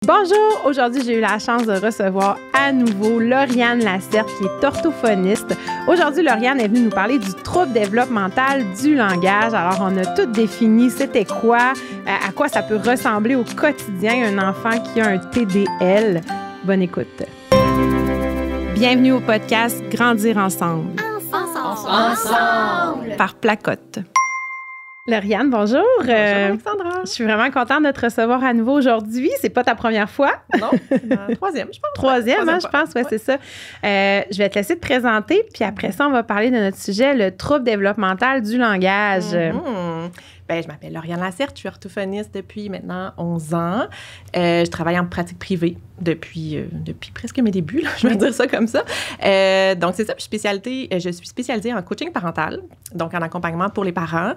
Bonjour! Aujourd'hui, j'ai eu la chance de recevoir à nouveau Lauriane Lacerte, qui est orthophoniste. Aujourd'hui, Lauriane est venue nous parler du trouble développemental du langage. Alors, on a tout défini c'était quoi, à quoi ça peut ressembler au quotidien un enfant qui a un TDL. Bonne écoute. Bienvenue au podcast Grandir ensemble. Ensemble! Par Placote. Lauriane, bonjour. Bonjour, Alexandra. Je suis vraiment contente de te recevoir à nouveau aujourd'hui. C'est pas ta première fois. Non, c'est ma troisième, je pense. Troisième, je pense, ouais, c'est ça. Je vais te laisser te présenter, puis après ça, on va parler de notre sujet, le trouble développemental du langage. Ben, je m'appelle Lauriane Lacerte, je suis orthophoniste depuis maintenant 11 ans. Je travaille en pratique privée depuis presque mes débuts, là, je vais dire ça comme ça. Donc, c'est ça, je suis spécialisée en coaching parental, donc en accompagnement pour les parents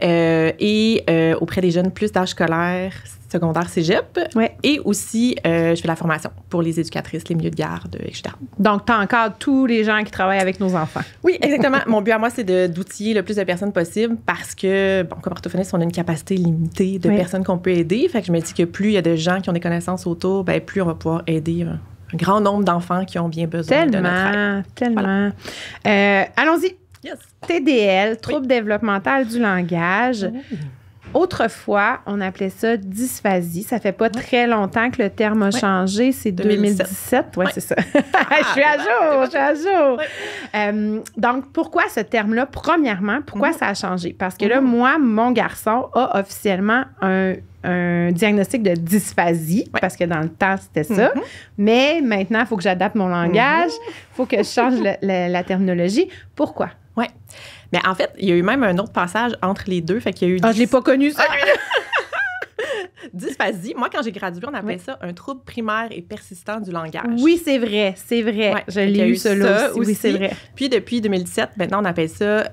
et auprès des jeunes plus d'âge scolaire, secondaire, cégep. Ouais. Et aussi, je fais la formation pour les éducatrices, les milieux de garde, etc. Donc, tu as encore tous les gens qui travaillent avec nos enfants. Oui, exactement. Mon but à moi, c'est d'outiller le plus de personnes possible parce que, bon, comme orthophoniste, on a une capacité limitée de personnes qu'on peut aider. Fait que je me dis que plus il y a de gens qui ont des connaissances autour, ben plus on va pouvoir aider un grand nombre d'enfants qui ont bien besoin de notre aide. Tellement. Allons-y. Yes. TDL, trouble développemental du langage. Autrefois, on appelait ça dysphasie. Ça fait pas très longtemps que le terme a changé. C'est 2017. Oui, c'est ça. Je suis à jour. Donc, pourquoi ce terme-là? Premièrement, pourquoi ça a changé? Parce que là, moi, mon garçon a officiellement un diagnostic de dysphasie, parce que dans le temps, c'était ça. Mais maintenant, il faut que j'adapte mon langage. Il faut que je change la terminologie. Pourquoi? Oui. Mais en fait, il y a eu même un autre passage entre les deux. Fait qu'il y a eu je l'ai pas connu, ça. Dysphasie. Moi, quand j'ai gradué, on appelait ça un trouble primaire et persistant du langage. Oui, c'est vrai. Ouais, je l'ai eu, ça aussi. Oui, c'est vrai. Puis, depuis 2017, maintenant, on appelle ça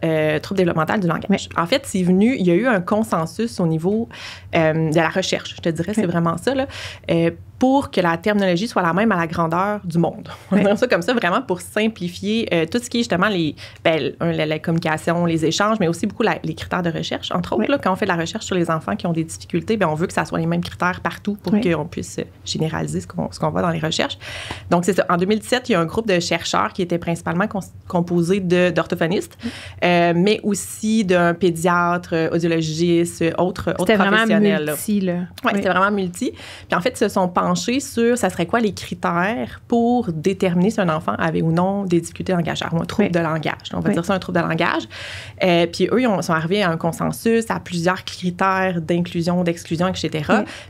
trouble développemental du langage. Ouais. En fait, il y a eu un consensus au niveau de la recherche. Je te dirais, c'est vraiment ça, là. Pour que la terminologie soit la même à la grandeur du monde. On dirait ça comme ça, vraiment pour simplifier tout ce qui est justement la communication, les échanges, mais aussi beaucoup les critères de recherche. Entre autres, là, quand on fait de la recherche sur les enfants qui ont des difficultés, bien, on veut que ça soit les mêmes critères partout pour qu'on puisse généraliser ce qu'on voit dans les recherches. Donc, c'est ça. En 2017, il y a un groupe de chercheurs qui était principalement composé d'orthophonistes, mais aussi d'un pédiatre, audiologiste, autres professionnels. C'était vraiment multi, là. Oui, c'était vraiment multi. Puis en fait, ils se sont penchés sur ça serait quoi les critères pour déterminer si un enfant avait ou non des difficultés de langage, ou un trouble de langage. On va dire ça un trouble de langage. Puis eux, ils sont arrivés à un consensus, à plusieurs critères d'inclusion, d'exclusion, etc.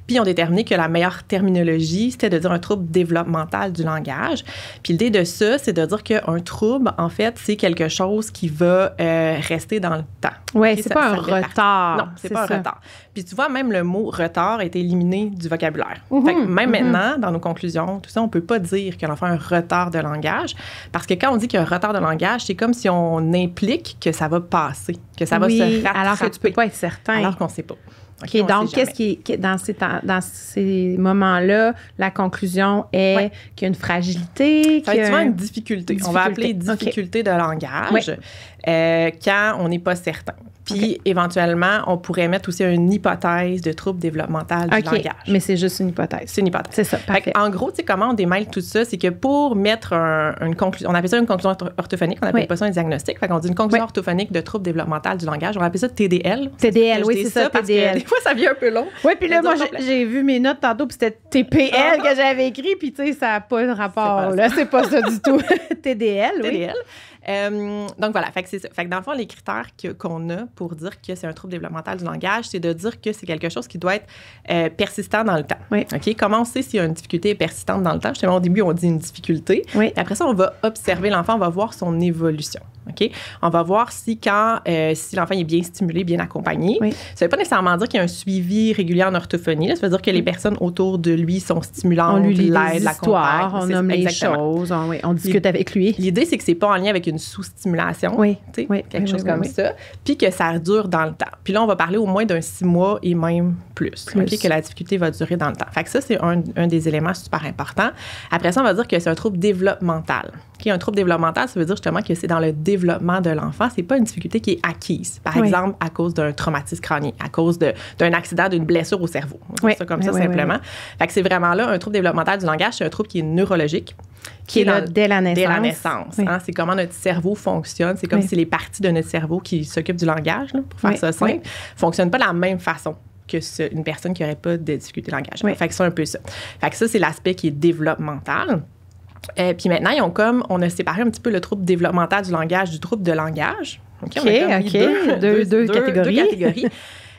Puis ils ont déterminé que la meilleure terminologie, c'était de dire un trouble développemental du langage. Puis l'idée de ça, c'est de dire qu'un trouble, en fait, c'est quelque chose qui va rester dans le temps. Oui, c'est pas un retard. Non, c'est pas un retard. Puis tu vois, même le mot retard a été éliminé du vocabulaire. Fait que même maintenant, dans nos conclusions, tout ça, on peut pas dire que l'enfant a un retard de langage. Parce que quand on dit qu'il y a un retard de langage, c'est comme si on implique que ça va passer, que ça va se rattraper. Alors que tu peux pas être certain. Alors qu'on sait pas. Okay, donc, qu'est-ce qui est dans ces moments-là, la conclusion est qu'il y a une fragilité? Ça va être souvent une difficulté. On va appeler difficulté de langage quand on n'est pas certain. Puis, éventuellement, on pourrait mettre aussi une hypothèse de trouble développemental du langage. Mais c'est juste une hypothèse. C'est une hypothèse. C'est ça, parfait. En gros, tu sais, comment on démêle tout ça, c'est que pour mettre une conclusion, on appelle ça une conclusion orthophonique, on appelle pas ça un diagnostic. Fait qu'on dit une conclusion orthophonique de trouble développemental du langage. On appelle ça TDL. TDL, oui, c'est ça, parce TDL. Que des fois, ça vient un peu long. Oui, puis là, moi, j'ai vu mes notes tantôt, puis c'était TPL que j'avais écrit, puis tu sais, ça n'a pas de rapport. Là, c'est pas ça du tout. TDL, oui. TDL. Donc voilà, fait que c'est ça. Fait que dans le fond, les critères qu'on a pour dire que c'est un trouble développemental du langage, c'est de dire que c'est quelque chose qui doit être persistant dans le temps. Oui. OK? Comment on sait s'il y a une difficulté persistante dans le temps? Justement, au début, on dit une difficulté. Oui. Et après ça, on va observer l'enfant, on va voir son évolution. OK? On va voir si si l'enfant est bien stimulé, bien accompagné. Oui. Ça ne veut pas nécessairement dire qu'il y a un suivi régulier en orthophonie. Là. Ça veut dire que les personnes autour de lui sont stimulantes, on lui lit l'aident, des histoires, on nomme les choses, on discute avec lui. L'idée, c'est que c'est pas en lien avec une sous-stimulation, quelque chose comme ça, puis que ça dure dans le temps. Puis là, on va parler au moins d'un 6 mois et même plus. Que la difficulté va durer dans le temps. Fait que ça, c'est un des éléments super importants. Après ça, on va dire que c'est un trouble développemental. Un trouble développemental, ça veut dire justement que c'est dans le développement développement de l'enfant, c'est pas une difficulté qui est acquise. Par exemple, à cause d'un traumatisme crânien, à cause d'un accident, d'une blessure au cerveau. C'est ça comme ça, simplement. Fait que c'est vraiment là, un trouble développemental du langage, c'est un trouble qui est neurologique. Qui est là dès la naissance. Dès la naissance. Oui. Hein, c'est comment notre cerveau fonctionne. C'est comme si les parties de notre cerveau qui s'occupent du langage, là, pour faire ça simple, ne fonctionnent pas de la même façon que une personne qui n'aurait pas de difficulté de langage. Fait que c'est un peu ça. Fait que ça, c'est l'aspect qui est développemental. Puis maintenant, on a séparé un petit peu le trouble développemental du langage du trouble de langage. OK. Deux catégories.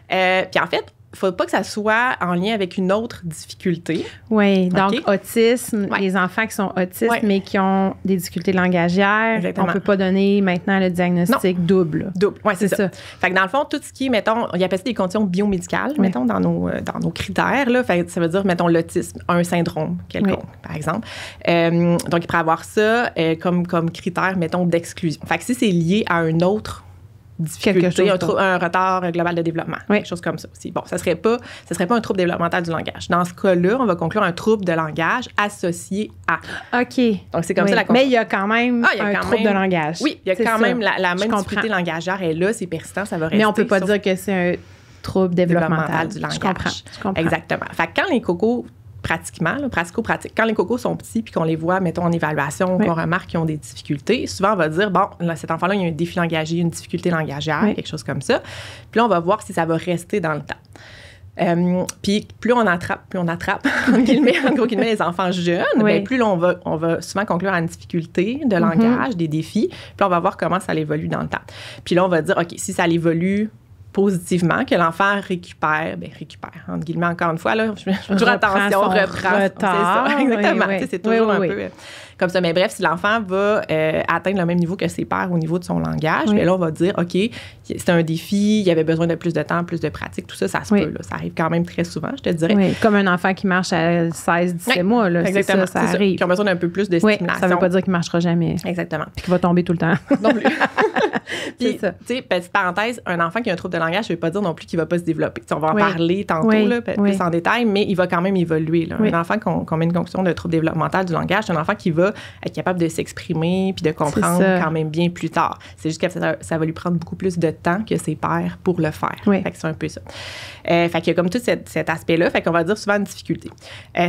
Puis en fait, il ne faut pas que ça soit en lien avec une autre difficulté. Oui, donc autisme, les enfants qui sont autistes, mais qui ont des difficultés langagières, on ne peut pas donner maintenant le diagnostic double. Double, oui, c'est ça. Fait que dans le fond, tout ce qui est, mettons, il appelle ça des conditions biomédicales, mettons, dans nos critères. Là, fait, ça veut dire, mettons, l'autisme, un syndrome quelconque, par exemple. Donc, il pourrait avoir ça comme critère, mettons, d'exclusion. Fait que si c'est lié à un autre difficulté, un retard global de développement, quelque chose comme ça aussi. Bon, ça ne serait pas un trouble développemental du langage. Dans ce cas-là, on va conclure un trouble de langage associé à. OK. Donc, c'est comme ça la conclusion. Mais il y a quand même un trouble de langage. Oui, il y a quand même la même difficulté langagère est là, c'est persistant, ça va rester. Mais on ne peut pas dire que c'est un trouble développemental du langage. Je comprends. Exactement. Fait que quand les cocos pratico-pratique. Quand les cocos sont petits puis qu'on les voit, mettons, en évaluation, qu'on remarque qu'ils ont des difficultés, souvent, on va dire, bon, là, cet enfant-là, il y a un défi langagier, une difficulté langagère, quelque chose comme ça. Puis là, on va voir si ça va rester dans le temps. Puis plus on attrape, en gros guillemets, les enfants jeunes, bien, plus là, on va souvent conclure à une difficulté de langage, des défis. Puis on va voir comment ça évolue dans le temps. Puis là, on va dire, OK, si ça évolue positivement, que l'enfant récupère, entre guillemets, encore une fois, là, je fais toujours attention, reprend. C'est ça, exactement. C'est toujours un peu comme ça. Mais bref, si l'enfant va atteindre le même niveau que ses pairs au niveau de son langage, bien là, on va dire, OK, c'est un défi, il y avait besoin de plus de temps, plus de pratique, tout ça, ça se peut. Là, ça arrive quand même très souvent, je te dirais. Oui, comme un enfant qui marche à 16-17 mois, là, exactement, ça arrive. Qui ont besoin d'un peu plus de stimulation. Ça ne veut pas dire qu'il ne marchera jamais. Exactement. Puis qu'il va tomber tout le temps. Non plus. Puis, tu sais, petite parenthèse, un enfant qui a un trouble de langage, ça ne veut pas dire non plus qu'il ne va pas se développer. T'sais, on va en parler tantôt, là, plus en détail, mais il va quand même évoluer. Là. Un enfant qu'on met une conclusion de trouble développemental du langage, c'est un enfant qui va être capable de s'exprimer puis de comprendre quand même bien plus tard. C'est juste que ça va lui prendre beaucoup plus de temps que ses pairs pour le faire. Fait que c'est un peu ça. Fait qu'il y a comme tout cet aspect-là, fait qu'on va dire souvent une difficulté.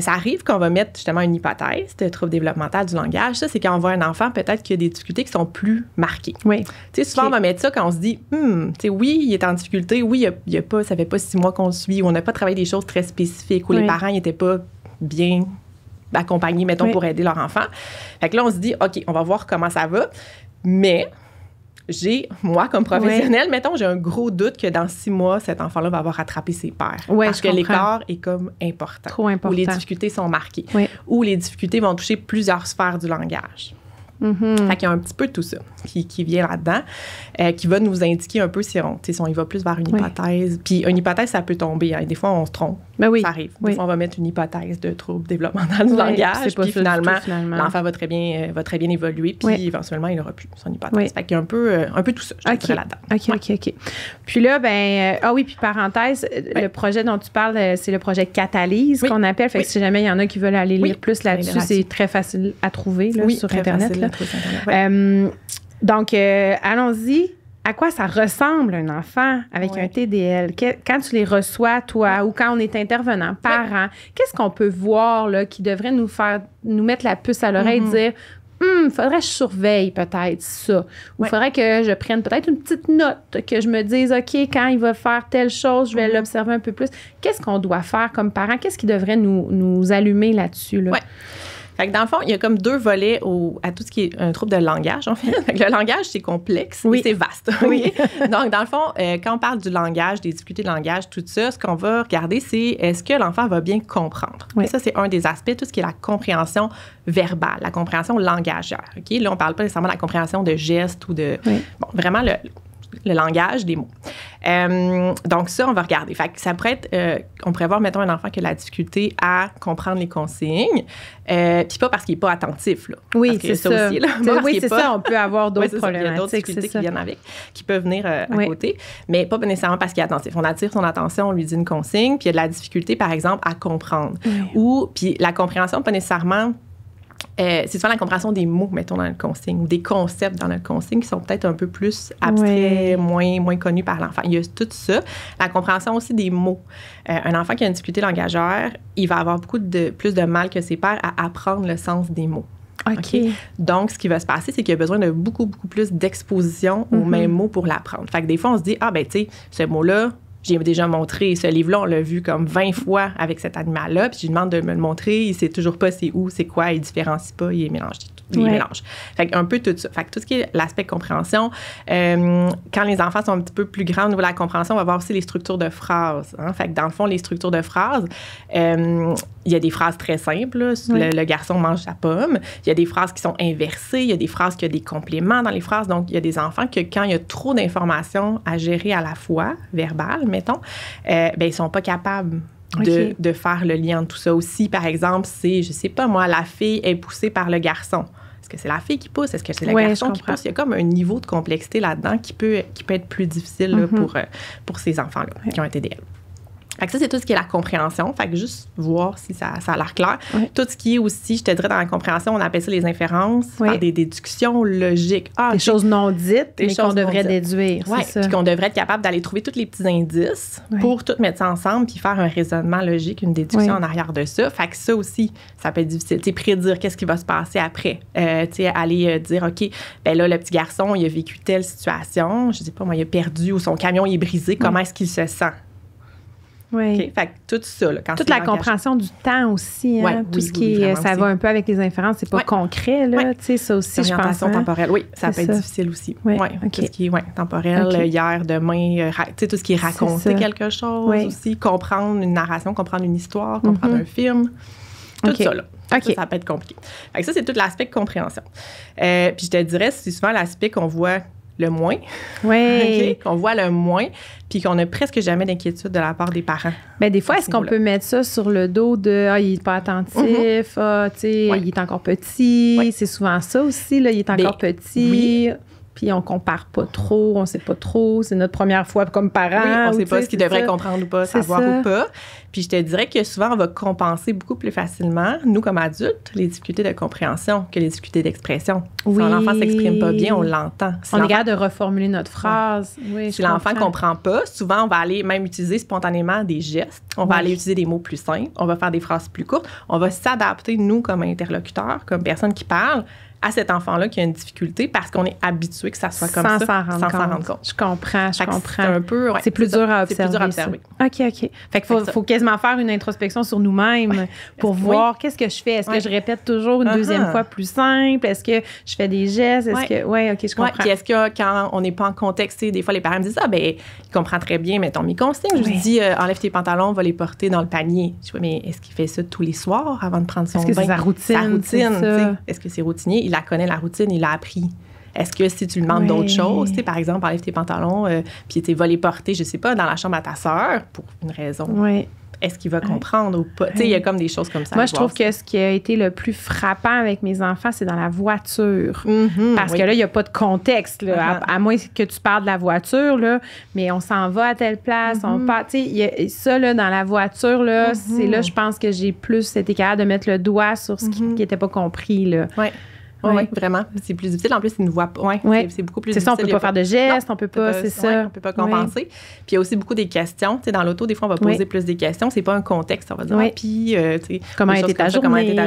Ça arrive qu'on va mettre justement une hypothèse de trouble développemental du langage. Ça, c'est quand on voit un enfant peut-être qui a des difficultés qui sont plus marquées. Tu sais, souvent, on va mettre ça quand on se dit, tu sais, oui, il est en difficulté, oui, ça fait pas 6 mois qu'on le suit, ou on n'a pas travaillé des choses très spécifiques, où les parents n'étaient pas bien accompagnés, mettons, pour aider leur enfant. Fait que là, on se dit, OK, on va voir comment ça va, mais moi, comme professionnelle, mettons, j'ai un gros doute que dans 6 mois, cet enfant-là va avoir rattrapé ses pairs. Parce que l'écart est comme important. Trop important. Où les difficultés sont marquées. Où les difficultés vont toucher plusieurs sphères du langage. Fait qu'il y a un petit peu tout ça qui vient là-dedans, qui va nous indiquer un peu si on y va plus vers une hypothèse. Puis une hypothèse, ça peut tomber. Hein. Des fois, on se trompe. Ça arrive. Des fois, on va mettre une hypothèse de trouble développemental du langage. Puis finalement, l'enfant va très bien évoluer. Puis éventuellement, il n'aura plus son hypothèse. Fait qu'il y a un peu tout ça, je dirais, là-dedans. OK. Puis là, puis parenthèse, le projet dont tu parles, c'est le projet Catalyse qu'on appelle. Fait que si jamais il y en a qui veulent aller lire plus là-dessus, c'est très facile à trouver sur Internet. Donc, allons-y. À quoi ça ressemble un enfant avec un TDL? Quand tu les reçois, toi, ou quand on est intervenant, parent, qu'est-ce qu'on peut voir là, qui devrait nous mettre la puce à l'oreille et dire faudrait que je surveille peut-être ça. Ou faudrait que je prenne peut-être une petite note, que je me dise, OK, quand il va faire telle chose, je vais l'observer un peu plus. Qu'est-ce qu'on doit faire comme parent? Qu'est-ce qui devrait nous allumer là-dessus? Là? Fait que dans le fond, il y a comme 2 volets à tout ce qui est un trouble de langage, en fait. Fait que le langage, c'est complexe et c'est vaste. Donc, dans le fond, quand on parle du langage, des difficultés de langage, tout ça, ce qu'on va regarder, c'est est-ce que l'enfant va bien comprendre? Et ça, c'est un des aspects, tout ce qui est la compréhension verbale, la compréhension langagère. OK? Là, on ne parle pas nécessairement de la compréhension de gestes ou de... Bon, vraiment le langage des mots. Donc, ça, on va regarder. Fait que ça pourrait être... on pourrait voir, mettons, un enfant qui a la difficulté à comprendre les consignes, puis pas parce qu'il n'est pas attentif, là. Oui, c'est ça. Aussi, là. C'est ça. On peut avoir d'autres problématiques. Il y a d'autres difficultés qui viennent avec, qui peuvent venir à côté, mais pas nécessairement parce qu'il est attentif. On attire son attention, on lui dit une consigne, puis il y a de la difficulté, par exemple, à comprendre. Ou, puis la compréhension, pas nécessairement... c'est souvent la compréhension des mots, mettons, dans le consigne, ou des concepts dans notre consigne qui sont peut-être un peu plus abstraits, moins connus par l'enfant. Il y a tout ça. La compréhension aussi des mots. Un enfant qui a une difficulté langagère, il va avoir plus de mal que ses pairs à apprendre le sens des mots. Okay. Donc, ce qui va se passer, c'est qu'il a besoin de beaucoup, beaucoup plus d'exposition aux mêmes mots pour l'apprendre. Fait que des fois, on se dit, ben, tu sais, ce mot-là, j'ai déjà montré ce livre-là, on l'a vu comme 20 fois avec cet animal-là, puis je lui demande de me le montrer, il sait toujours pas c'est où, c'est quoi, il différencie pas, il mélange tout. Il mélange. Fait qu'un peu tout ça. Fait que tout ce qui est l'aspect compréhension, quand les enfants sont un petit peu plus grands au niveau de la compréhension, on va voir aussi les structures de phrases. Hein? Fait que dans le fond, les structures de phrases, il y a des phrases très simples. Le garçon mange sa pomme. Il y a des phrases qui sont inversées. Il y a des phrases qui ont des compléments dans les phrases. Donc, il y a des enfants que quand il y a trop d'informations à gérer à la fois, verbales, mettons, ben, ils sont pas capables de faire le lien entre tout ça aussi. Par exemple, c'est, je sais pas moi, la fille est poussée par le garçon. Est-ce que c'est la fille qui pousse? Est-ce que c'est le garçon qui pousse? Il y a comme un niveau de complexité là-dedans qui peut être plus difficile là, pour ces enfants-là qui ont un TDL. Fait que ça, c'est tout ce qui est la compréhension. Fait que juste voir si ça a l'air clair. Tout ce qui est aussi, je te dirais, dans la compréhension, on appelle ça les inférences, faire des déductions logiques. Des choses non dites, mais qu'on devrait déduire. Oui, puis qu'on devrait être capable d'aller trouver tous les petits indices pour tout mettre ça ensemble puis faire un raisonnement logique, une déduction en arrière de ça. Fait que ça aussi, ça peut être difficile. Tu sais, prédire qu'est-ce qui va se passer après. Tu sais, aller dire, OK, ben là, le petit garçon, il a vécu telle situation, je sais pas, moi, il a perdu ou son camion il est brisé, comment est-ce qu'il se sent? Oui. Okay? Fait que tout ça, là, quand toute la compréhension du temps aussi, hein, tout ce qui est, ça va un peu avec les inférences, c'est pas concret, là, tu sais, ça aussi, je pense. Orientation temporelle, oui, ça peut être difficile aussi. Tout ce qui est temporel, hier, demain, tu sais, tout ce qui est raconter quelque chose aussi, comprendre une narration, comprendre une histoire, comprendre un film, tout ça, là. Ça peut être compliqué. Fait que ça, c'est tout l'aspect de compréhension. Puis je te dirais, c'est souvent l'aspect qu'on voit le moins. Oui. Qu'on voit le moins, puis qu'on n'a presque jamais d'inquiétude de la part des parents. Bien, des fois, est-ce qu'on peut mettre ça sur le dos de il n'est pas attentif, tu sais, il est encore petit. C'est souvent ça aussi, là, il est encore petit. Puis on compare pas trop, on sait pas trop. C'est notre première fois comme parents. On sait pas ce qu'ils devraient comprendre ou pas, savoir ou pas. Puis je te dirais que souvent, on va compenser beaucoup plus facilement, nous comme adultes, les difficultés de compréhension que les difficultés d'expression. Si l'enfant s'exprime pas bien, on l'entend. On est capable de reformuler notre phrase. Si l'enfant comprend pas, souvent, on va aller même utiliser spontanément des gestes. On va aller utiliser des mots plus simples. On va faire des phrases plus courtes. On va s'adapter, nous, comme interlocuteurs, comme personne qui parle, à cet enfant-là qui a une difficulté parce qu'on est habitué que ça soit comme ça, sans s'en rendre compte. Je comprends. C'est un peu... c'est plus dur à observer. C'est plus dur à observer. OK. Fait qu'il faut quasiment faire une introspection sur nous-mêmes pour voir qu'est-ce que je fais. Est-ce que je répète toujours une deuxième fois plus simple? Est-ce que je fais des gestes? Est-ce que... Oui, OK, je comprends. Puis est-ce que quand on n'est pas en contexte, des fois, les parents me disent « Ah, ben il comprend très bien, mettons mes consignes. » Je lui dis « Enlève tes pantalons, on va les porter dans le panier. » Je dis « Mais est-ce qu'il fait ça tous les soirs avant de prendre son bain? » Est-ce que c'est sa routine? Est-ce que c'est routinier? Il la connaît, la routine, il l'a appris. Est-ce que si tu lui demandes d'autres choses, par exemple, enlève tes pantalons, puis tu vas les porter, je sais pas, dans la chambre à ta sœur, pour une raison, est-ce qu'il va comprendre ou pas? Tu sais, il y a comme des choses comme ça. Moi, je trouve que ce qui a été le plus frappant avec mes enfants, c'est dans la voiture. Parce que là, il n'y a pas de contexte, là, à moins que tu parles de la voiture, là, mais on s'en va à telle place, on part. Tu sais, ça, là, dans la voiture, là, c'est là, je pense que j'ai plus été capable de mettre le doigt sur ce qui n'était pas compris, là. Oui, vraiment. C'est plus difficile. En plus, c'est une voix. C'est beaucoup plus difficile. C'est ça, on peut pas faire de gestes, on peut pas, c'est ça. On peut pas compenser. Puis il y a aussi beaucoup des questions. Tu sais, dans l'auto, des fois, on va poser plus des questions. C'est pas un contexte. On va dire, puis, tu sais, comment a été ta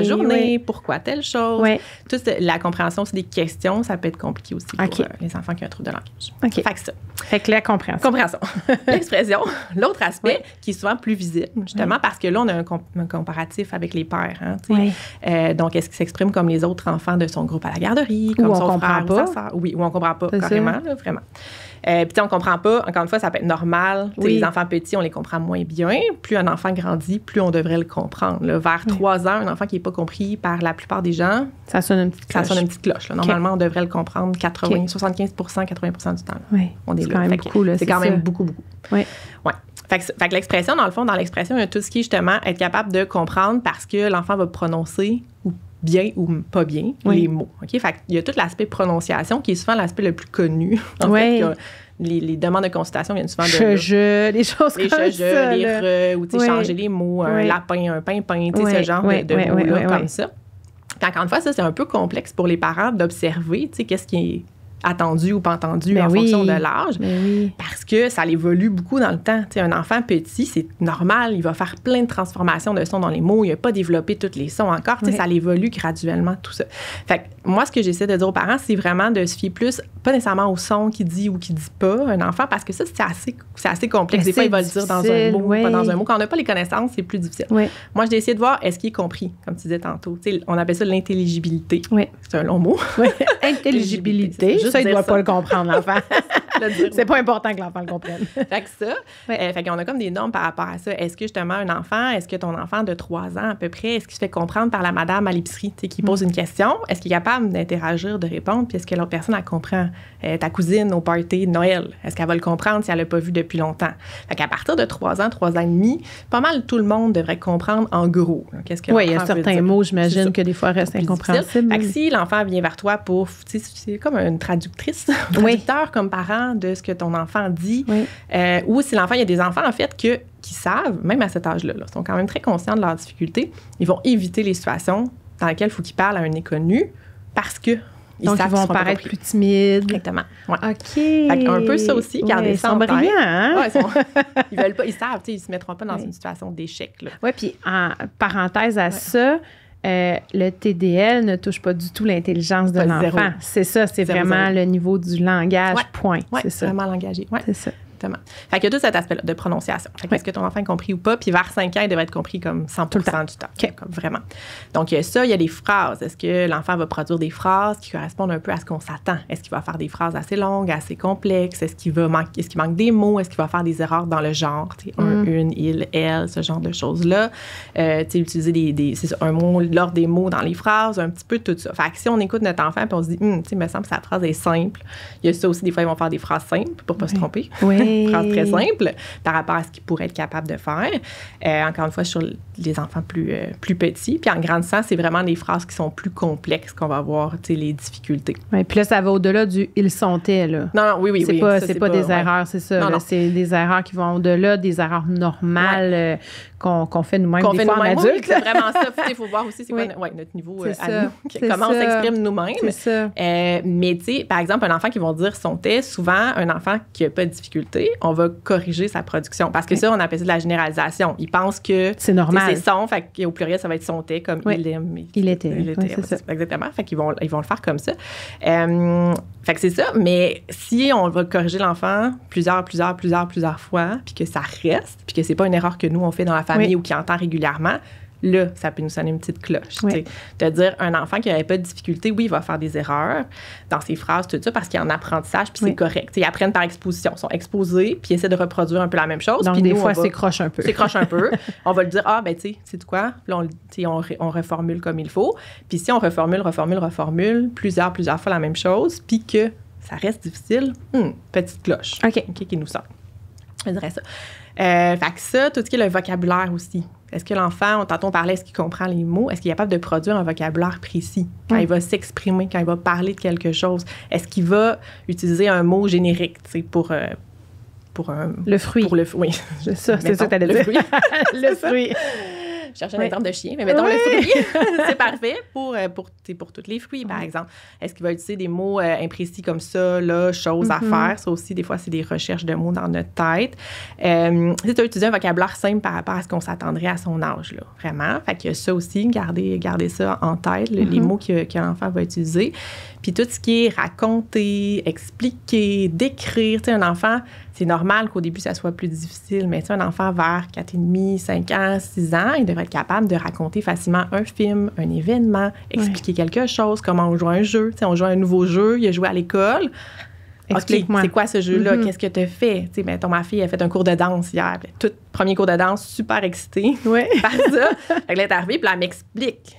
journée? Pourquoi telle chose? Toute la compréhension, c'est des questions. Ça peut être compliqué aussi pour les enfants qui ont un trouble de langage. Fait que ça. Fait que la compréhension. L'expression. L'autre aspect qui est souvent plus visible, justement, parce que là, on a un comparatif avec les pères. Hein, donc, est-ce qu'ils s'expriment comme les autres enfants de son groupe à la garderie, comme son frère ou sa sœur? Oui, ou on comprend pas, carrément, là, vraiment. Puis on comprend pas, encore une fois, ça peut être normal. Les enfants petits, on les comprend moins bien. Plus un enfant grandit, plus on devrait le comprendre. Là. Vers 3 ans, un enfant qui n'est pas compris par la plupart des gens, ça sonne une petite cloche. Là. Normalement, on devrait le comprendre 75 80 du temps. Là. On est là. Quand même beaucoup, là, c'est quand même beaucoup. Oui. Fait que l'expression, dans le fond, dans l'expression, il y a tout ce qui est justement être capable de comprendre parce que l'enfant va prononcer ou bien ou pas bien les mots. OK? Fait qu'il y a tout l'aspect prononciation qui est souvent l'aspect le plus connu. En fait, les demandes de consultation viennent souvent de... les choses comme ça. Les ou changer les mots, un lapin, un pimpin, ce genre de mots-là comme ça. Puis encore une fois, ça, c'est un peu complexe pour les parents d'observer, tu sais, qu'est-ce qui est attendu ou pas entendu en fonction de l'âge, parce que ça évolue beaucoup dans le temps. Tu sais, un enfant petit, c'est normal, il va faire plein de transformations de sons dans les mots, il n'a pas développé tous les sons encore, tu sais, ça évolue graduellement, tout ça. Fait que moi, ce que j'essaie de dire aux parents, c'est vraiment de se fier plus, pas nécessairement au son qu'il dit ou qu'il dit pas, un enfant, parce que ça, c'est assez complexe. Des fois, il va le dire dans un mot, pas dans un mot. Quand on n'a pas les connaissances, c'est plus difficile. Moi, j'ai essayé de voir, est-ce qu'il est compris, comme tu disais tantôt. Tu sais, on appelle ça l'intelligibilité. C'est un long mot. Intelligibilité. Ça, il ne doit pas le comprendre, l'enfant. C'est pas important que l'enfant le comprenne. Fait que ça, fait qu'on a comme des normes par rapport à ça. Est-ce que justement un enfant, est-ce que ton enfant de 3 ans à peu près, est-ce qu'il se fait comprendre par la madame à l'épicerie, tu sais, qui pose une question? Est-ce qu'il est capable d'interagir, de répondre? Puis est-ce que l'autre personne, elle comprend? Ta cousine au party de Noël, est-ce qu'elle va le comprendre si elle l'a pas vu depuis longtemps? Fait qu'à partir de 3 ans, 3 ans et demi, pas mal tout le monde devrait comprendre en gros. Qu'est-ce que il y a certains mots, j'imagine, que des fois restent incompréhensibles. Fait que si l'enfant vient vers toi pour, tu sais, c'est comme une traductrice, un traducteur comme parent de ce que ton enfant dit, ou si l'enfant, il y a des enfants, en fait, qui savent, même à cet âge-là, ils sont quand même très conscients de leurs difficultés, ils vont éviter les situations dans lesquelles il faut qu'ils parlent à un inconnu parce que donc, ils vont paraître plus timides. Exactement. Ouais. OK. Fait un peu ça aussi, garder ça en tête. Ils sont brillants, hein? Ils veulent pas, ils savent, ils se mettront pas dans une situation d'échec. Oui, puis en parenthèse à ça, le TDL ne touche pas du tout l'intelligence de l'enfant. C'est ça, c'est vraiment le niveau du langage, point. C'est ça. Vraiment langagé. C'est ça. Exactement. Fait qu'il y a tout cet aspect-là de prononciation. Fait que est-ce que ton enfant est compris ou pas? Puis vers 5 ans, il devrait être compris comme 100% du temps. Comme vraiment. Donc, il y a ça, il y a des phrases. Est-ce que l'enfant va produire des phrases qui correspondent un peu à ce qu'on s'attend? Est-ce qu'il va faire des phrases assez longues, assez complexes? Est-ce qu'il manque des mots? Est-ce qu'il va faire des erreurs dans le genre? Une, il, elle, ce genre de choses-là. Utiliser c'est ça, un mot, l'ordre des mots dans les phrases, un petit peu tout ça. Fait que si on écoute notre enfant et on se dit, il me semble que sa phrase est simple. Il y a ça aussi, des fois, ils vont faire des phrases simples pour ne pas se tromper. Phrase très simple par rapport à ce qu'il pourrait être capable de faire. Encore une fois, sur les enfants plus petits. Puis en grandissant, c'est vraiment des phrases qui sont plus complexes qu'on va voir, les difficultés. Oui, puis là, ça va au-delà du « ils sont-ils » là. Non, oui. C'est pas des erreurs, c'est ça. Là, c'est des erreurs qui vont au-delà des erreurs normales qu'on fait nous-mêmes des fois en adulte. C'est vraiment ça. Il faut voir aussi c'est quoi notre niveau à nous, comment on s'exprime nous-mêmes. C'est ça. Mais tu sais, par exemple, un enfant qui va dire « sont-ils », souvent, un enfant qui n'a pas de difficulté, on va corriger sa production. Parce que ça, on appelle ça de la généralisation. Ils pensent que c'est normal. C'est son, fait qu'au pluriel, ça va être sont-ils, comme il aime. Il était. C'est ça. Exactement. Fait qu'ils vont le faire comme ça. Fait que c'est ça. Mais si on va corriger l'enfant plusieurs fois, puis que ça reste, puis que c'est pas une erreur que nous, on fait dans la famille ou qui entend régulièrement, là, ça peut nous sonner une petite cloche. De dire, un enfant qui n'aurait pas de difficulté, oui, il va faire des erreurs dans ses phrases, tout ça, parce qu'il est en apprentissage, puis c'est correct. Ils apprennent par exposition. Ils sont exposés, puis ils essaient de reproduire un peu la même chose. Donc, puis des fois, c'est croche un peu. C'est croche un peu. On va le dire, tu sais, c'est quoi? Là, on reformule comme il faut. Puis si on reformule plusieurs fois la même chose, puis que ça reste difficile, petite cloche. OK, qui nous sort. Je dirais ça. Fait que ça, tout ce qui est le vocabulaire aussi. Est-ce que l'enfant, tantôt on parlait, est-ce qu'il comprend les mots? Est-ce qu'il est capable de produire un vocabulaire précis quand il va s'exprimer, quand il va parler de quelque chose? Est-ce qu'il va utiliser un mot générique, tu sais, pour un... Le fruit. Oui. C'est ça que t'allais dire. Fruit. Le fruit. Je cherchais un exemple de chien, mais mettons le fruit. C'est parfait pour tous les fruits, par exemple. Est-ce qu'il va utiliser des mots imprécis comme ça, là, choses à faire? Ça aussi, des fois, c'est des recherches de mots dans notre tête. Si tu as utilisé un vocabulaire simple par rapport à ce qu'on s'attendrait à son âge, là, vraiment. Fait qu'il y a ça aussi, garder ça en tête, les mots que l'enfant va utiliser. Puis tout ce qui est raconter, expliquer, décrire. Tu sais, un enfant, c'est normal qu'au début, ça soit plus difficile, mais tu sais, un enfant vers 4,5, 5 ans, 6 ans, il devrait être capable de raconter facilement un film, un événement, expliquer quelque chose, comment on joue à un jeu. Tu sais, on joue à un nouveau jeu, il a joué à l'école. Explique-moi. Okay, c'est quoi ce jeu-là? Qu'est-ce que tu as fait? Tu sais, mettons, ma fille a fait un cours de danse hier. Premier cours de danse, super excitée par ça. Fait que là, elle est arrivée, puis elle m'explique.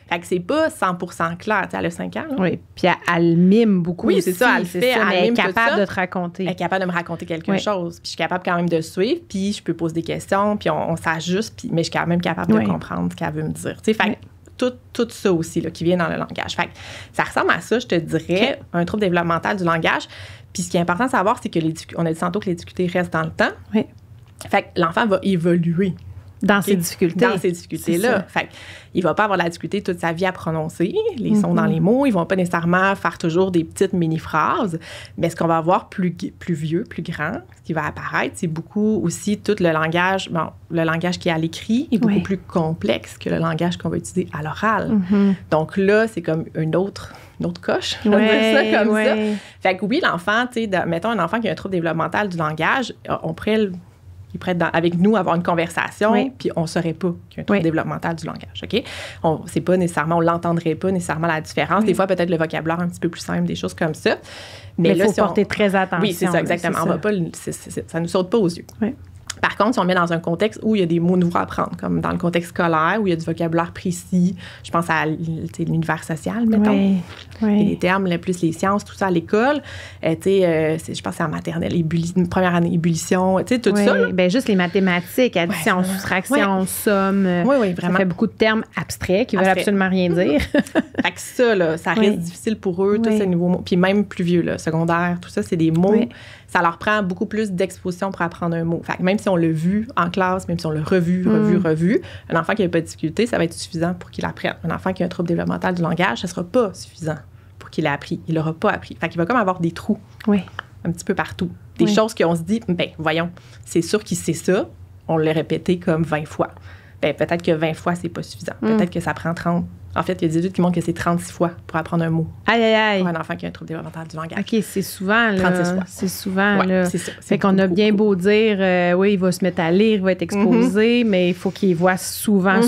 Fait que c'est pas 100% clair. Tu sais, elle a 5 ans. Là. Oui, puis elle mime beaucoup. Oui, c'est ça, elle le fait. Elle est capable de te raconter. Elle est capable de me raconter quelque chose. Puis je suis capable quand même de suivre, puis je peux poser des questions, puis on s'ajuste, mais je suis quand même capable de comprendre ce qu'elle veut me dire. Tu sais, fait tout ça aussi là, qui vient dans le langage. Fait que ça ressemble à ça, je te dirais, un trouble développemental du langage. Puis ce qui est important de savoir, c'est que on a dit tantôt que les difficultés restent dans le temps. Fait que l'enfant va évoluer. Dans ces difficultés. Dans ces difficultés-là. Fait il va pas avoir la difficulté toute sa vie à prononcer les sons dans les mots. Ils vont pas nécessairement faire toujours des petites mini-phrases. Mais ce qu'on va avoir plus vieux, plus grand, ce qui va apparaître, c'est beaucoup aussi tout le langage. Bon, le langage qui est à l'écrit est beaucoup plus complexe que le langage qu'on va utiliser à l'oral. Donc là, c'est comme une autre coche. On va dire ça comme ça. Fait que oui, l'enfant, tu sais, mettons un enfant qui a un trouble développemental du langage, on pourrait il pourrait être avec nous avoir une conversation, puis on ne saurait pas qu'il y a un trouble développemental du langage, OK? On ne l'entendrait pas nécessairement la différence. Des fois, peut-être le vocabulaire un petit peu plus simple, des choses comme ça. Mais là, il faut porter très attention. Oui, c'est ça, exactement. On va pas, ça ne nous saute pas aux yeux. Oui. Par contre, si on le met dans un contexte où il y a des mots nouveaux à apprendre, comme dans le contexte scolaire, où il y a du vocabulaire précis, je pense à l'univers social, mettons. Et les termes, plus les sciences, tout ça à l'école. Je pense à la maternelle, première année, ébullition, tout ça. Bien, juste les mathématiques, addition, soustraction, somme. Vraiment. Ça fait beaucoup de termes abstraits qui ne veulent absolument rien dire. Fait que ça, là, ça reste difficile pour eux, tous ces nouveaux mots. Puis même plus vieux, là, secondaire, tout ça, c'est des mots. Ça leur prend beaucoup plus d'exposition pour apprendre un mot. Fait que même si on l'a vu en classe, même si on l'a revu, un enfant qui n'a pas de difficulté, ça va être suffisant pour qu'il apprenne. Un enfant qui a un trouble développemental du langage, ça ne sera pas suffisant pour qu'il ait appris. Il n'aura pas appris. Fait qu'il va comme avoir des trous un petit peu partout. Des choses qu'on se dit, ben voyons, c'est sûr qu'il sait ça. On l'a répété comme 20 fois. Ben peut-être que 20 fois, c'est pas suffisant. Peut-être que ça prend 30. En fait, il y a des études qui montrent que c'est 36 fois pour apprendre un mot. Aïe, aïe, aïe. Pour un enfant qui a un trouble développemental du langage. OK, c'est souvent, là. 36 fois. C'est souvent, là. C'est ça. Fait qu'on a bien beau dire, oui, il va se mettre à lire, il va être exposé, mais il faut qu'il voit souvent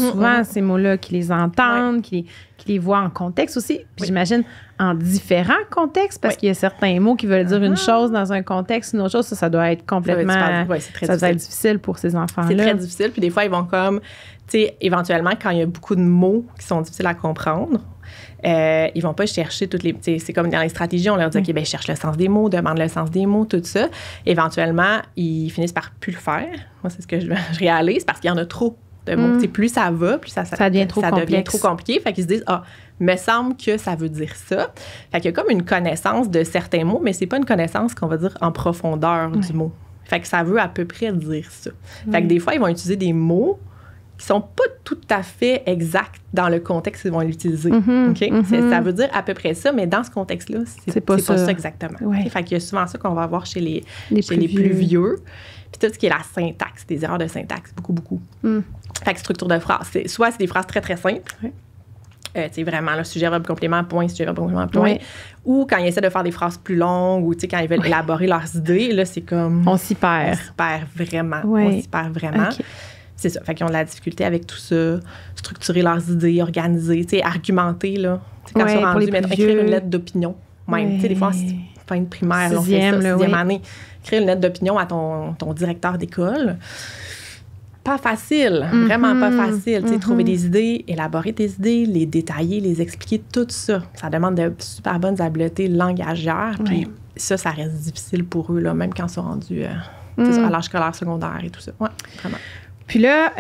ces mots-là, qu'il les entende, qu'il les voit en contexte aussi. Puis j'imagine en différents contextes, parce qu'il y a certains mots qui veulent dire une chose dans un contexte, une autre chose, ça doit être complètement... Ça doit être difficile pour ces enfants-là. C'est très difficile. Puis des fois, ils vont comme... Tu sais, éventuellement, quand il y a beaucoup de mots qui sont difficiles à comprendre, ils vont pas chercher toutes les... C'est comme dans les stratégies, on leur dit, OK, bien, cherche le sens des mots, demande le sens des mots, tout ça. Éventuellement, ils finissent par plus le faire. Moi, c'est ce que je réalise, parce qu'il y en a trop de mots. Plus ça va, plus ça devient trop compliqué. Fait qu'ils se disent, me semble que ça veut dire ça. Fait qu'il y a comme une connaissance de certains mots, mais c'est pas une connaissance qu'on va dire en profondeur du mot. Fait que ça veut à peu près dire ça. Fait que des fois, ils vont utiliser des mots qui sont pas tout à fait exacts dans le contexte qu'ils vont l'utiliser. Ça veut dire à peu près ça, mais dans ce contexte-là, c'est pas ça exactement. Fait qu'il y a souvent ça qu'on va avoir chez les plus vieux. Puis tout ce qui est la syntaxe, des erreurs de syntaxe, beaucoup. Fait que structure de phrase, soit c'est des phrases très, très simples. Tu sais, vraiment, le sujet, verbe, complément, point, sujet, verbe, complément, point. Ou quand ils essaient de faire des phrases plus longues, ou tu sais, quand ils veulent élaborer leurs idées, là, c'est comme... On s'y perd. Vraiment. On s'y perd vraiment. C'est ça. Fait qu'ils ont de la difficulté avec tout ça, structurer leurs idées, organiser, tu sais, argumenter, là. Tu sais, quand ils sont rendus, écrire une lettre d'opinion. Même, tu sais, des fois, c'est fin de primaire, on fait ça, sixième année. Écrire une lettre d'opinion à ton directeur d'école. Pas facile, vraiment pas facile. Tu sais, trouver des idées, élaborer tes idées, les détailler, les expliquer, tout ça. Ça demande de super bonnes habiletés langagières. Puis ça reste difficile pour eux, là, même quand ils sont rendus à l'âge scolaire, secondaire et tout ça. Ouais, vraiment. Puis là,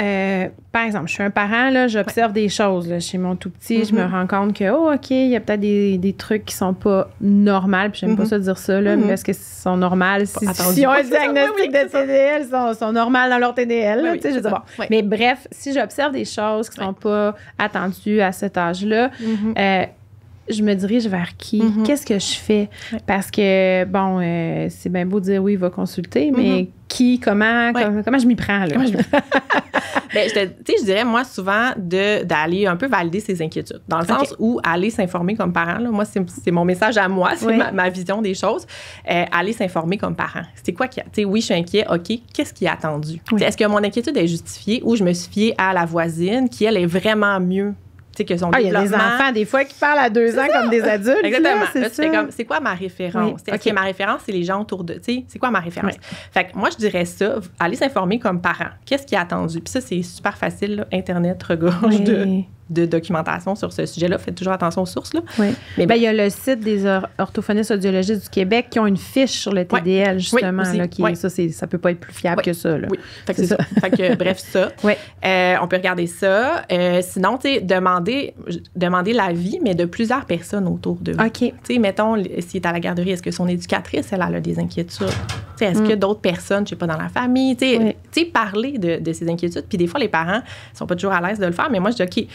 par exemple, je suis un parent, là, j'observe des choses là, chez mon tout petit. Je me rends compte que, OK, il y a peut-être des trucs qui sont pas normaux. Puis j'aime pas ça dire ça, là, mais parce que ils sont normales. Si on a un diagnostic de TDL, ils sont normales dans leur TDL. Là, je dis, bon. Mais bref, si j'observe des choses qui sont pas attendues à cet âge-là, je me dirige vers qui? Qu'est-ce que je fais? Parce que, bon, c'est bien beau de dire oui, il va consulter, mais qui, comment je m'y prends, là? Bien, je dirais, moi, souvent, d'aller un peu valider ses inquiétudes. Dans le sens où aller s'informer comme parent, là, moi, c'est mon message à moi, c'est ma vision des choses. Aller s'informer comme parent. C'est quoi qui a... Tu sais, oui, je suis inquiet, OK, qu'est-ce qui est attendu? Est-ce que mon inquiétude est justifiée ou je me suis fiée à la voisine qui, elle, est vraiment mieux? Que son il y a des enfants, des fois, qui parlent à 2 ans comme des adultes. Exactement. Là, c'est quoi ma référence? OK, ma référence, c'est les gens autour de... Tu sais, c'est quoi ma référence? Fait que moi, je dirais ça, aller s'informer comme parent. Qu'est-ce qui est attendu? Puis ça, c'est super facile, là. Internet regorge de documentation sur ce sujet-là. Faites toujours attention aux sources. Là. Oui. Mais il y a le site des orthophonistes audiologistes du Québec qui ont une fiche sur le TDL, justement. Oui, là, ça peut pas être plus fiable que ça. Là. Oui, c'est ça. Fait que, bref, ça. Oui. On peut regarder ça. Sinon, tu sais, demander l'avis, mais de plusieurs personnes autour de vous. OK. Tu sais, mettons, s'il est à la garderie, est-ce que son éducatrice, elle a des inquiétudes? Tu sais, est-ce que d'autres personnes, je sais pas, dans la famille, tu sais, parler de ces inquiétudes. Puis des fois, les parents sont pas toujours à l'aise de le faire, mais moi, je dis, OK,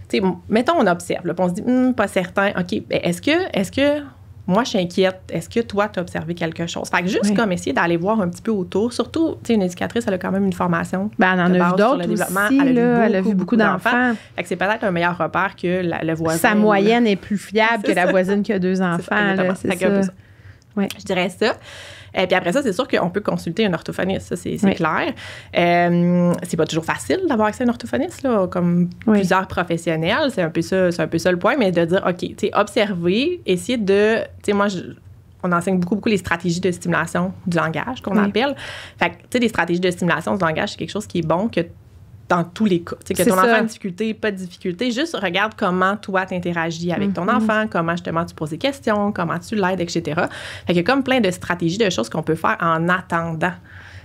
tu sais, mettons, on observe. Là, puis on se dit, pas certain. OK, ben, est-ce que moi, je suis inquiète. Est-ce que toi, tu as observé quelque chose? Fait que juste comme essayer d'aller voir un petit peu autour. Surtout, tu sais, une éducatrice, elle a quand même une formation. Ben, elle en a vu d'autres aussi. Elle a vu beaucoup d'enfants. Fait que c'est peut-être un meilleur repère que le voisin. Sa moyenne est plus fiable que la voisine qui a 2 enfants. C'est ça. Ouais. Je dirais ça. Puis après ça, c'est sûr qu'on peut consulter un orthophoniste, ça, c'est clair. C'est pas toujours facile d'avoir accès à un orthophoniste, là, comme plusieurs professionnels. C'est un peu ça le point, mais de dire, OK, tu sais, observer, essayer de... Tu sais, moi, on enseigne beaucoup les stratégies de stimulation du langage, qu'on appelle. Fait que, tu sais, des stratégies de stimulation du langage, c'est quelque chose qui est bon que dans tous les cas. Tu sais, que ton enfant a une difficulté, pas de difficulté, juste regarde comment toi t'interagis avec ton enfant, comment justement tu poses des questions, comment tu l'aides, etc. Fait qu'il y a comme plein de stratégies, de choses qu'on peut faire en attendant.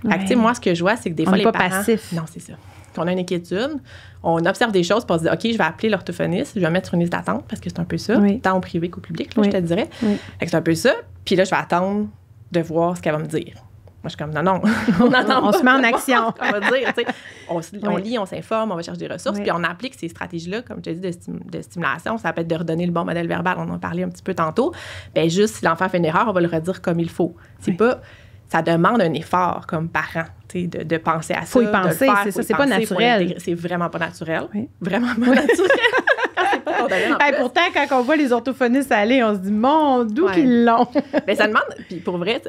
Fait que, tu sais, moi, ce que je vois, c'est que des fois, les parents... passif. Non, c'est ça. Quand on a une inquiétude, on observe des choses, puis on se dit, OK, je vais appeler l'orthophoniste, je vais mettre sur une liste d'attente, parce que c'est un peu ça, tant au privé qu'au public, là, je te dirais. Fait que c'est un peu ça. Puis là, je vais attendre de voir ce qu'elle va me dire. Moi, je suis comme, non, on attend on se met en action. On va dire, tu sais, on lit, on s'informe, on va chercher des ressources, puis on applique ces stratégies-là, comme je te dis, de stimulation. Ça peut être de redonner le bon modèle verbal, on en parlait un petit peu tantôt. Bien, juste, si l'enfant fait une erreur, on va le redire comme il faut. C'est pas... Ça demande un effort comme parent, tu sais, de penser à ça. Faut y penser, c'est ça. C'est pas naturel. C'est vraiment pas naturel. Vraiment pas naturel. Pourtant, quand on voit les orthophonistes aller, on se dit, mon, d'où qu'ils l'ont? Mais ça demande, puis pour vrai,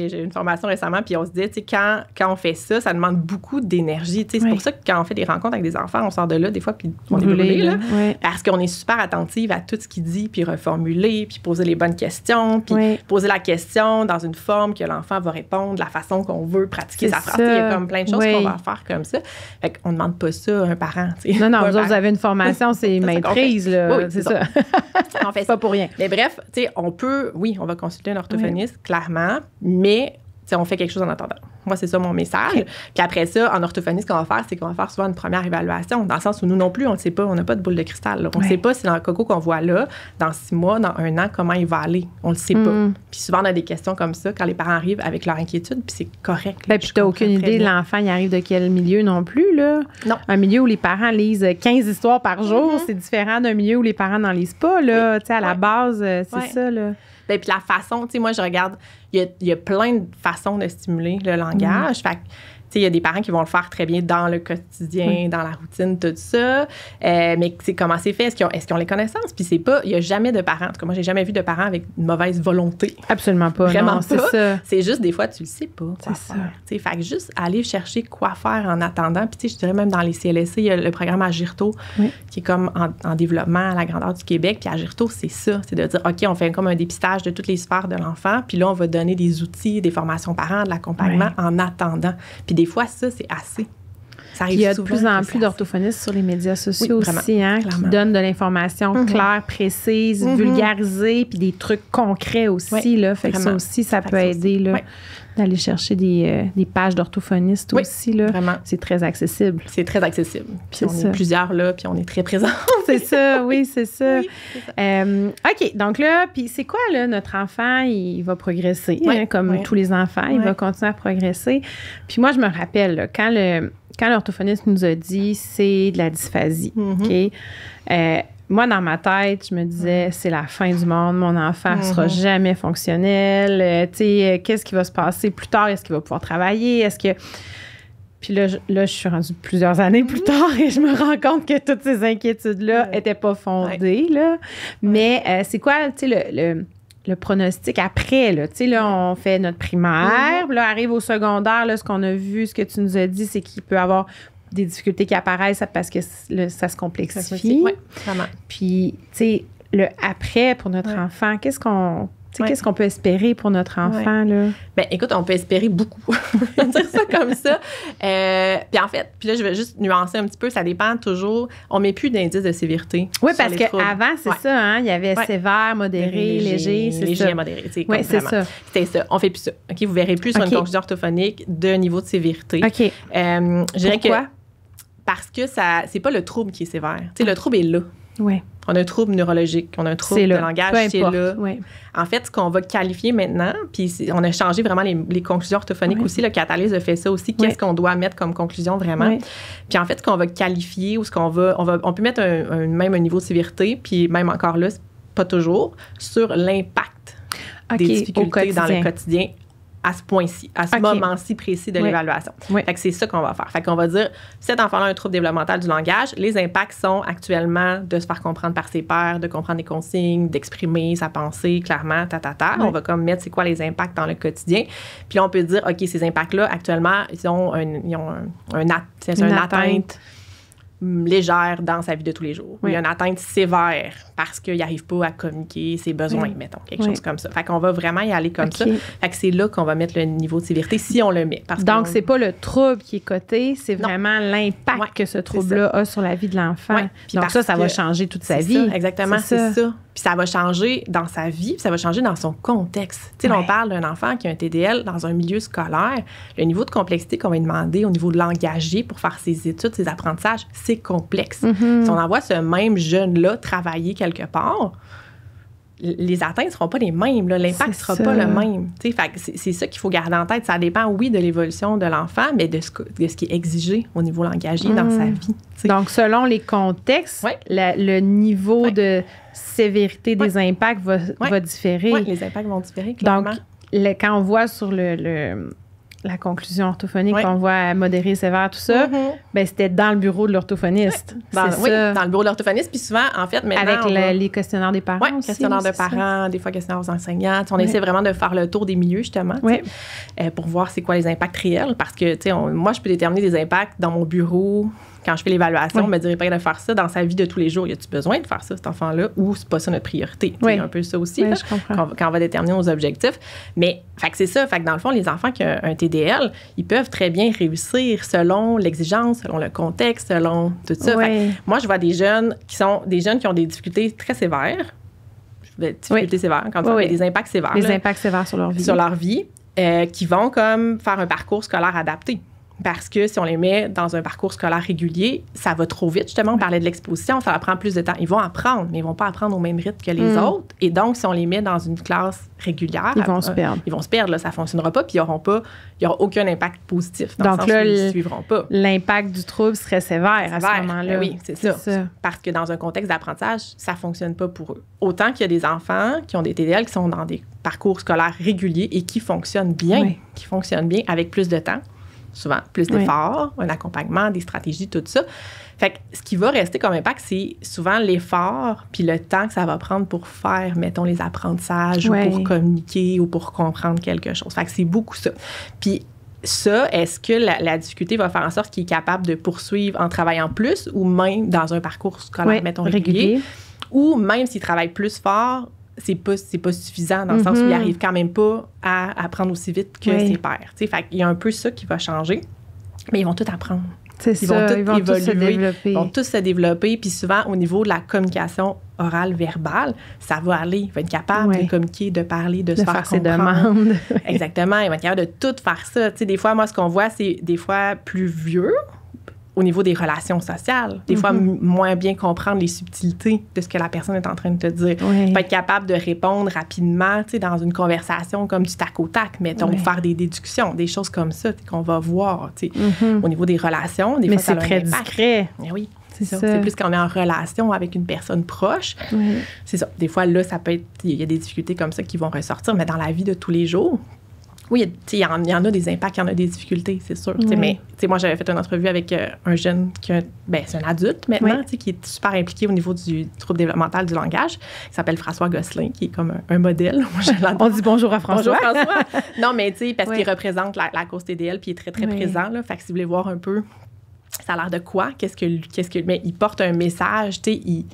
j'ai eu une formation récemment, puis on se dit, tu sais, quand on fait ça, ça demande beaucoup d'énergie. Tu sais, c'est pour ça que quand on fait des rencontres avec des enfants, on sort de là, des fois, puis on est brûlé, là. Parce qu'on est super attentive à tout ce qu'il dit, puis reformuler, puis poser les bonnes questions, puis poser la question dans une forme que l'enfant va répondre, la façon qu'on veut pratiquer sa phrase. Il y a comme plein de choses qu'on va faire comme ça. Fait qu'on ne demande pas ça à un parent. T'sais. Non, vous avez une formation, c'est maîtrise, là. Oui, c'est ça. On fait ça. Pas pour rien. Mais bref, tu sais, on va consulter un orthophoniste, clairement, mais on fait quelque chose en attendant. Moi, c'est ça mon message. Okay. Puis après ça, en orthophonie, ce qu'on va faire, c'est qu'on va faire souvent une première évaluation, dans le sens où nous non plus, on ne sait pas, on n'a pas de boule de cristal. Là. On ne sait pas si dans le coco qu'on voit là, dans 6 mois, dans 1 an, comment il va aller. On ne le sait pas. Puis souvent, on a des questions comme ça quand les parents arrivent avec leur inquiétude, puis c'est correct. Puis tu n'as aucune idée de l'enfant, il arrive de quel milieu non plus, là. Non. Un milieu où les parents lisent 15 histoires par jour, c'est différent d'un milieu où les parents n'en lisent pas, là. Tu sais, à la base, c'est ça, là. Puis la façon, tu sais, moi, je regarde, il y a plein de façons de stimuler le langage. Fait que, tu sais, il y a des parents qui vont le faire très bien dans le quotidien, dans la routine, tout ça. Mais c'est comment c'est fait? Est-ce qu'ils ont les connaissances? Puis c'est pas, il y a jamais de parents. En tout cas, moi, j'ai jamais vu de parents avec une mauvaise volonté. Absolument pas. Vraiment non, pas. C'est ça. C'est juste, des fois, tu le sais pas. C'est ça. Tu sais, fait que juste aller chercher quoi faire en attendant. Puis, tu sais, je dirais même dans les CLSC, il y a le programme Agirto qui est comme en développement à la grandeur du Québec. Puis Agirto, c'est ça. C'est de dire, OK, on fait comme un dépistage de toutes les sphères de l'enfant. Puis là, on va donner des outils, des formations parents, de l'accompagnement en attendant. Puis des fois, ça, c'est assez. Ça arrive il y a de souvent plus en plus d'orthophonistes sur les médias sociaux aussi, hein, qui donnent de l'information claire, précise, vulgarisée, puis des trucs concrets aussi. Là, fait que ça aussi, ça peut aider là, d'aller chercher des pages d'orthophonistes aussi. Là. Vraiment. C'est très accessible. C'est très accessible. Puis on est plusieurs là, puis on est très présents. C'est ça, oui, c'est ça. Oui, c'est ça. OK, donc là, puis c'est quoi, là, notre enfant, il va progresser, hein, comme tous les enfants, il va continuer à progresser. Puis moi, je me rappelle, là, quand l'orthophoniste nous a dit c'est de la dysphasie, OK? Moi, dans ma tête, je me disais, c'est la fin du monde, mon enfant ne sera jamais fonctionnel. Tu sais, qu'est-ce qui va se passer plus tard? Est-ce qu'il va pouvoir travailler? Est-ce que... Puis là, je suis rendue plusieurs années plus tard et je me rends compte que toutes ces inquiétudes-là n'étaient pas fondées. Là. Mais c'est quoi, tu sais, le pronostic après, là? Tu sais, là, on fait notre primaire, là, arrive au secondaire, là, ce qu'on a vu, ce que tu nous as dit, c'est qu'il peut avoir des difficultés qui apparaissent parce que ça se complexifie. Oui, vraiment. Puis, tu sais, le après pour notre enfant, qu'est-ce qu'on... Tu sais, qu'est-ce qu'on peut espérer pour notre enfant, là? Bien, écoute, on peut espérer beaucoup. Je vais dire ça comme ça. Puis en fait, puis là, je vais juste nuancer un petit peu. Ça dépend toujours. On met plus d'indice de sévérité. Oui, parce qu'avant, c'est ça, hein? Il y avait sévère, modéré, léger, c'est ça. Léger, modéré, tu sais. Oui, c'est ça. C'était ça. On fait plus ça. OK? Vous verrez plus sur une conclusion orthophonique de niveau de sévérité. OK. Je dirais Pourquoi? Parce que c'est pas le trouble qui est sévère. Tu sais, le trouble est là. Oui. On a un trouble neurologique, on a un trouble de langage, c'est là. Oui. En fait, ce qu'on va qualifier maintenant, puis on a changé vraiment les conclusions orthophoniques aussi, le Catalyse a fait ça aussi, qu'est-ce qu'on doit mettre comme conclusion vraiment. Oui. Puis en fait, ce qu'on va qualifier ou ce qu'on va, on peut mettre même un niveau de sévérité, puis même encore là, pas toujours, sur l'impact des difficultés dans le quotidien à ce point-ci, à ce moment-ci précis de l'évaluation. Oui. Fait que c'est ça qu'on va faire. Fait qu'on va dire, cet enfant-là a un trouble développemental du langage. Les impacts sont actuellement de se faire comprendre par ses pairs, de comprendre les consignes, d'exprimer sa pensée clairement, Oui. On va comme mettre c'est quoi les impacts dans le quotidien. Puis là, on peut dire, OK, ces impacts-là, actuellement, ils ont une atteinte légère dans sa vie de tous les jours. Oui. Il y a une atteinte sévère parce qu'il n'arrive pas à communiquer ses besoins, mettons, quelque chose comme ça. Fait qu'on va vraiment y aller comme ça. Fait que c'est là qu'on va mettre le niveau de sévérité si on le met. Donc, c'est pas le trouble qui est coté, c'est vraiment l'impact que ce trouble-là a sur la vie de l'enfant. Donc ça va changer toute sa vie. Ça, exactement, c'est ça. Puis ça va changer dans sa vie, puis ça va changer dans son contexte. Tu sais, on parle d'un enfant qui a un TDL dans un milieu scolaire. Le niveau de complexité qu'on va lui demander au niveau de l'engagé pour faire ses études, ses apprentissages, c'est complexe. Mm-hmm. Si on envoie ce même jeune-là travailler quelque part, les atteintes ne seront pas les mêmes. Là. L'impact ne sera pas le même. Fait que c'est ça qu'il faut garder en tête. Ça dépend, oui, de l'évolution de l'enfant, mais de ce qui est exigé au niveau langagier dans sa vie. T'sais. Donc, selon les contextes, le niveau de sévérité des impacts va différer. Oui, les impacts vont différer, clairement. Donc, quand on voit sur la conclusion orthophonique, on voit modéré, sévère, tout ça, ben c'était dans le bureau de l'orthophoniste. Dans le bureau de l'orthophoniste. Puis souvent, en fait, maintenant... Avec les questionnaires des parents aussi. Questionnaires de parents, des fois questionnaires aux enseignants. On essaie vraiment de faire le tour des milieux, justement, pour voir c'est quoi les impacts réels. Parce que, tu sais, moi, je peux déterminer des impacts dans mon bureau. Quand je fais l'évaluation, on me dirait pas de faire ça dans sa vie de tous les jours. Y a-tu besoin de faire ça, cet enfant-là, ou c'est pas ça notre priorité? C'est un peu ça aussi, là, quand on va déterminer nos objectifs. Mais, fait que c'est ça. Fait que dans le fond, les enfants qui ont un TDL, ils peuvent très bien réussir selon l'exigence, selon le contexte, selon tout ça. Fait que moi, je vois des jeunes qui ont des difficultés très sévères. Difficultés sévères, quand on a des impacts sévères. Des impacts sévères sur leur vie. Sur leur vie, qui vont comme faire un parcours scolaire adapté. Parce que si on les met dans un parcours scolaire régulier, ça va trop vite. Justement, on parlait de l'exposition, ça va prendre plus de temps. Ils vont apprendre, mais ils ne vont pas apprendre au même rythme que les autres. Et donc, si on les met dans une classe régulière... Ils vont se perdre. Ils vont se perdre, là, ça ne fonctionnera pas, puis il n'y aura aucun impact positif. Dans donc le sens où ils ne suivront pas. L'impact du trouble serait sévère à ce moment-là. Oui, c'est ça. Parce que dans un contexte d'apprentissage, ça ne fonctionne pas pour eux. Autant qu'il y a des enfants qui ont des TDL qui sont dans des parcours scolaires réguliers et qui fonctionnent bien, avec plus de temps. Souvent, plus d'efforts, un accompagnement, des stratégies, tout ça. Fait que ce qui va rester comme impact, c'est souvent l'effort puis le temps que ça va prendre pour faire, mettons, les apprentissages ou pour communiquer ou pour comprendre quelque chose. Fait que c'est beaucoup ça. Puis ça, est-ce que la difficulté va faire en sorte qu'il est capable de poursuivre en travaillant plus ou même dans un parcours scolaire, mettons, régulier? Ou même s'il travaille plus fort, c'est pas suffisant dans le sens où il n'arrive quand même pas à apprendre aussi vite que ses pairs. Fait qu'il y a un peu ça qui va changer, mais ils vont tout apprendre. Ils vont tous se développer. Ils vont tous se développer, puis souvent, au niveau de la communication orale, verbale, ça va aller. Il va être capable de communiquer, de parler, de se faire ses comprendre. Demandes. Exactement. Il va être capable de tout faire ça. Des fois, moi, ce qu'on voit, c'est des fois plus vieux, au niveau des relations sociales. Des fois, moins bien comprendre les subtilités de ce que la personne est en train de te dire. Pas être capable de répondre rapidement, dans une conversation comme du tac au tac, mettons, faire des déductions, des choses comme ça qu'on va voir, au niveau des relations. Des mais fois, c'est très discret. Mais oui, c'est ça. C'est plus quand on est en relation avec une personne proche. C'est ça. Des fois, là, ça peut être... Il y a des difficultés comme ça qui vont ressortir, mais dans la vie de tous les jours... Oui, il y en a des impacts, il y en a des difficultés, c'est sûr. Mais moi, j'avais fait une entrevue avec un jeune, c'est un adulte maintenant, qui est super impliqué au niveau du trouble développemental du langage. Il s'appelle François Gosselin, qui est comme un modèle. Moi, on dit bonjour à François. Bonjour François. Non, mais parce qu'il représente la cause TDL, puis il est très, très présent. Là, fait que si vous voulez voir un peu, ça a l'air de quoi? Mais il porte un message, il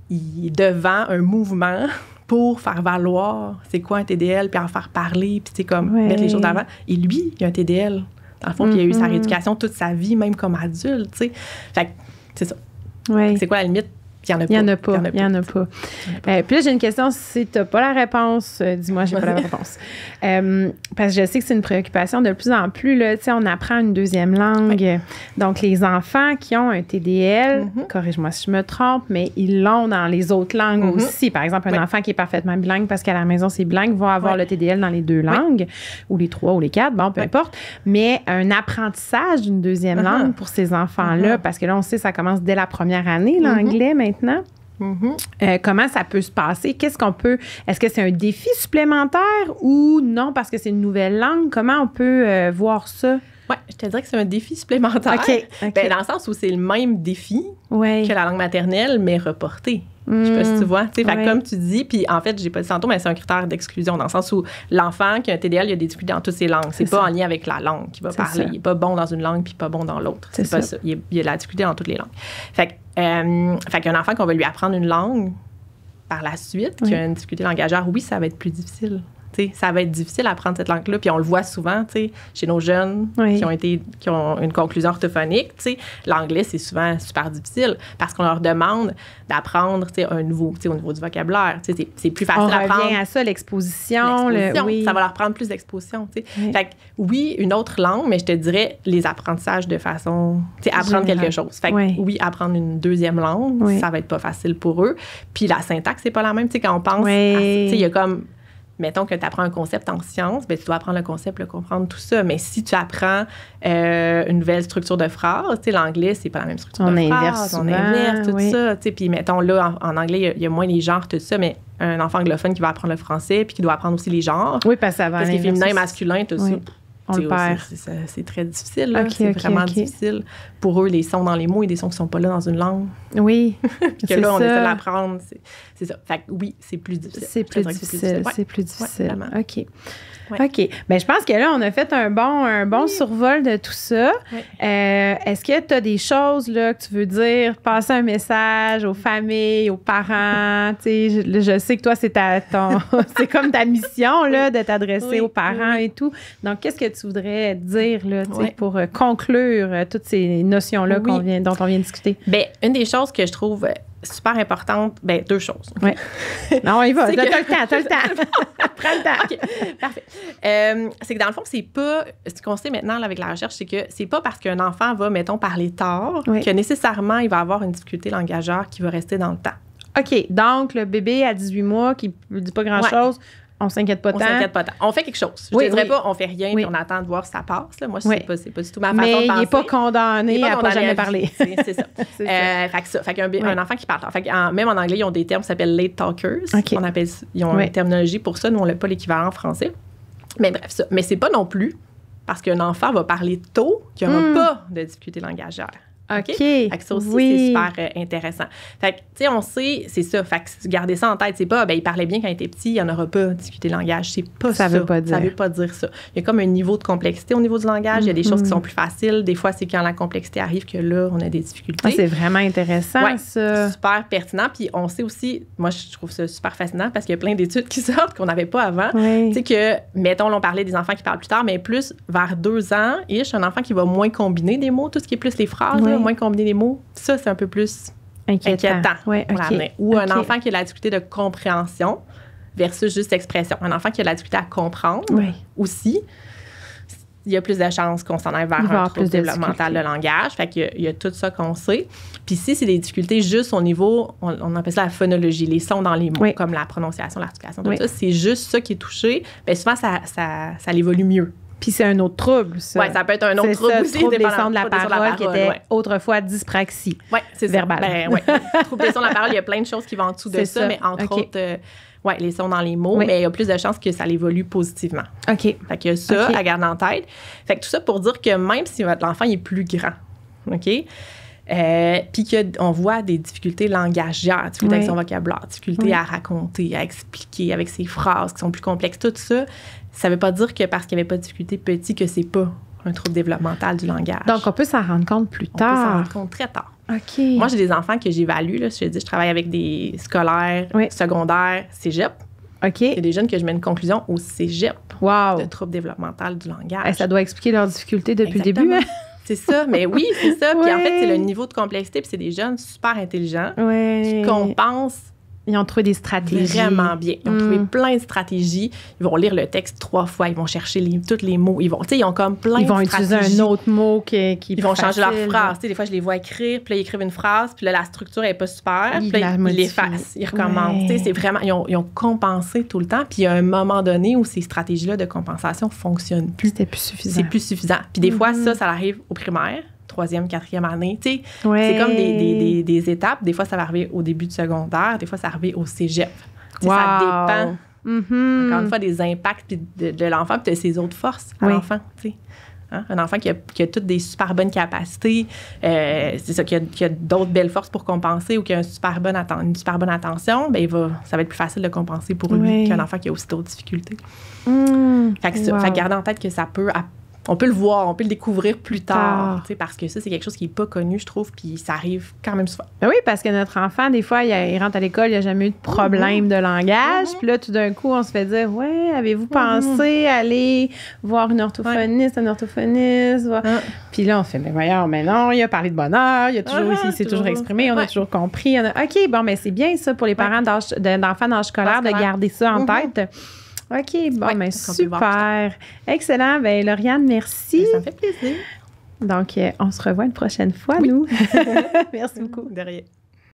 est devant un mouvement pour faire valoir c'est quoi un TDL, puis en faire parler, puis c'est comme mettre les choses d'avant. Et lui, il a un TDL, dans le fond, puis il a eu sa rééducation toute sa vie, même comme adulte, tu sais. Fait que c'est ça. C'est quoi la limite? Il n'y en a pas. Puis là, j'ai une question. Si tu n'as pas la réponse, dis-moi, j'ai pas la réponse. Parce que je sais que c'est une préoccupation de plus en plus. Là, on apprend une deuxième langue. Oui. Donc, les enfants qui ont un TDL, corrige-moi si je me trompe, mais ils l'ont dans les autres langues aussi. Par exemple, un enfant qui est parfaitement bilingue parce qu'à la maison, c'est bilingue, va avoir le TDL dans les deux langues, ou les trois ou les quatre, bon, peu importe. Mais un apprentissage d'une deuxième langue pour ces enfants-là, parce que là, on sait, ça commence dès la première année, l'anglais, maintenant. Comment ça peut se passer? Est-ce que c'est un défi supplémentaire ou non parce que c'est une nouvelle langue? Comment on peut voir ça? Oui, je te dirais que c'est un défi supplémentaire. OK. Ben, dans le sens où c'est le même défi que la langue maternelle, mais reporté. Je sais pas si tu vois. Fait que comme tu dis, puis en fait, j'ai pas dit tantôt, mais c'est un critère d'exclusion, dans le sens où l'enfant qui a un TDL, il a des difficultés dans toutes ses langues. C'est pas en lien avec la langue qu'il va parler. Il est pas bon dans une langue puis pas bon dans l'autre. C'est pas ça. Il a de la difficulté dans toutes les langues. Fait qu'un enfant qu'on va lui apprendre une langue par la suite, qui a une difficulté langagère, oui, ça va être plus difficile. T'sais, ça va être difficile d'apprendre cette langue-là. Puis on le voit souvent, chez nos jeunes qui ont une conclusion orthophonique. L'anglais, c'est souvent super difficile parce qu'on leur demande d'apprendre un nouveau, au niveau du vocabulaire. C'est plus facile à apprendre. On revient à ça, l'exposition. Ça va leur prendre plus d'exposition. Fait que oui, une autre langue, mais je te dirais les apprentissages de façon... apprendre quelque chose. Fait que oui, apprendre une deuxième langue, ça va être pas facile pour eux. Puis la syntaxe, c'est pas la même. Quand on pense à ça, il y a comme... Mettons que tu apprends un concept en sciences, bien, tu dois apprendre le concept, le comprendre, tout ça. Mais si tu apprends une nouvelle structure de phrase, l'anglais, c'est pas la même structure de phrase. On inverse tout ça. Puis mettons, là, en anglais, il y a moins les genres, tout ça, mais un enfant anglophone qui va apprendre le français puis qui doit apprendre aussi les genres. Oui, parce que ça va parce qu'il est féminin, masculin, tout ça. On le perd. C'est très difficile. Là. C'est vraiment difficile. Pour eux, les sons dans les mots et des sons qui sont pas là dans une langue. Oui. Puis que là, on essaie de l'apprendre. C'est ça. Fait que oui, c'est plus difficile. C'est plus difficile. C'est plus difficile. Ouais, OK. Ouais. OK. Bien, je pense que là, on a fait un bon survol de tout ça. Est-ce que tu as des choses là, que tu veux dire, passer un message aux familles, aux parents? Je sais que toi, c'est c'est comme ta mission là, de t'adresser aux parents et tout. Donc, qu'est-ce que tu voudrais dire là, pour conclure toutes ces notions-là dont on vient de discuter? Bien, une des choses que je trouve super importante, bien, deux choses. Oui. Non, on y va. T'as le temps. Prends le temps. OK, parfait. C'est que dans le fond, c'est pas... Ce qu'on sait maintenant là, avec la recherche, c'est que c'est pas parce qu'un enfant va, mettons, parler tard que nécessairement, il va avoir une difficulté langagère qui va rester dans le temps. OK. Donc, le bébé à 18 mois qui ne dit pas grand-chose... On s'inquiète pas tant. On s'inquiète pas tant. On fait quelque chose. Je ne dirais pas on fait rien puis on attend de voir si ça passe. Là. Moi, c'est pas du tout ma façon de penser. Mais il n'est pas condamné à ne pas jamais parler. C'est ça. Fait qu'un enfant qui parle. Même en anglais, ils ont des termes qui s'appellent late talkers. Ils ont une terminologie pour ça. Nous, on n'a pas l'équivalent en français. Mais bref, ça. Mais c'est pas non plus parce qu'un enfant va parler tôt qu'il n'y aura pas de difficulté langagère. OK. Fait que ça aussi, c'est super intéressant. Fait que, tu sais, on sait, c'est ça. Fait que garder ça en tête, c'est pas, il parlait bien quand il était petit, il n'y en aura pas de difficulté de langage. C'est pas ça. Ça veut pas dire ça. Il y a comme un niveau de complexité au niveau du langage. Il y a des choses qui sont plus faciles. Des fois, c'est quand la complexité arrive que là, on a des difficultés. C'est vraiment intéressant, ça. Super pertinent. Puis on sait aussi, moi, je trouve ça super fascinant parce qu'il y a plein d'études qui sortent qu'on n'avait pas avant. Tu sais que, mettons, on parlait des enfants qui parlent plus tard, mais plus vers 2 ans, un enfant qui va moins combiner des mots, tout ce qui est plus les phrases, moins combiner les mots, ça, c'est un peu plus inquiétant pour l'avenir. Ou un enfant qui a la difficulté de compréhension versus juste expression. Un enfant qui a la difficulté à comprendre aussi, il y a plus de chances qu'on s'en aille vers un trouble développemental de langage. Fait qu'il y a tout ça qu'on sait. Puis si c'est des difficultés juste au niveau, on appelle ça la phonologie, les sons dans les mots, comme la prononciation, l'articulation, tout ça, c'est juste ça qui est touché, bien souvent, ça évolue mieux. Puis c'est un autre trouble, ça. Oui, ça peut être un autre trouble aussi. Trouble des sons de la parole qui était autrefois dyspraxie. Oui, c'est verbale. Trouble des sons de la parole, il y a plein de choses qui vont en dessous de ça, mais entre autres, les sons dans les mots, mais il y a plus de chances que ça évolue positivement. OK. Fait qu'il y a ça à garder en tête. Fait que tout ça pour dire que même si votre enfant est plus grand, OK? Puis qu'on voit des difficultés langagères, difficultés avec son vocabulaire, difficultés à raconter, à expliquer avec ses phrases qui sont plus complexes, tout ça, ça ne veut pas dire que parce qu'il n'y avait pas de difficulté petit que c'est pas un trouble développemental du langage. Donc, on peut s'en rendre compte plus tard. On peut s'en rendre compte très tard. OK. Moi, j'ai des enfants que j'évalue. Là, je travaille avec des scolaires, secondaires, cégep. OK. Il y a des jeunes que je mets une conclusion au cégep de troubles développementaux du langage. Ça doit expliquer leurs difficultés depuis le début. Hein? C'est ça, mais oui, c'est ça. Puis en fait, c'est le niveau de complexité, puis c'est des jeunes super intelligents qui compensent. Ils ont trouvé des stratégies. Vraiment bien. Ils ont trouvé plein de stratégies. Ils vont lire le texte 3 fois. Ils vont chercher tous les mots. Ils ont comme plein de stratégies. Ils vont utiliser un autre mot qui Ils vont changer leur phrase. Des fois, je les vois écrire, puis là, ils écrivent une phrase, puis là, la structure n'est pas super. Puis là, ils l'effacent. Ils recommencent. C'est vraiment... Ils ont compensé tout le temps. Puis il y a un moment donné où ces stratégies-là de compensation ne fonctionnent plus. C'était plus suffisant. C'est plus suffisant. Puis des fois, ça arrive au primaire. 3e, 4e année. C'est comme des étapes. Des fois, ça va arriver au début du secondaire. Des fois, ça va arriver au cégep. Ça dépend, encore une fois, des impacts de l'enfant puis de ses autres forces à l'enfant. Hein? Un enfant qui a toutes des super bonnes capacités, c'est ça, qui a d'autres belles forces pour compenser ou qui a une super bonne attention, ben ça va être plus facile de compenser pour lui qu'un enfant qui a aussi d'autres difficultés. Fait que garder en tête que ça peut... On peut le voir, on peut le découvrir plus tard, parce que ça, c'est quelque chose qui n'est pas connu, je trouve, puis ça arrive quand même souvent. Ben oui, parce que notre enfant, des fois, il rentre à l'école, il n'a jamais eu de problème de langage, puis là, tout d'un coup, on se fait dire, avez-vous pensé aller voir une orthophoniste, un orthophoniste? Puis là, on fait, mais voyons, mais non, il a parlé de bonheur, il s'est toujours exprimé, on a toujours compris. OK, bon, mais c'est bien ça pour les parents d'enfants d'âge scolaire de garder ça en tête. OK, bon, ben super. Excellent. Ben Lauriane, merci. Ça me fait plaisir. Donc, on se revoit une prochaine fois, nous. Merci beaucoup. De rien.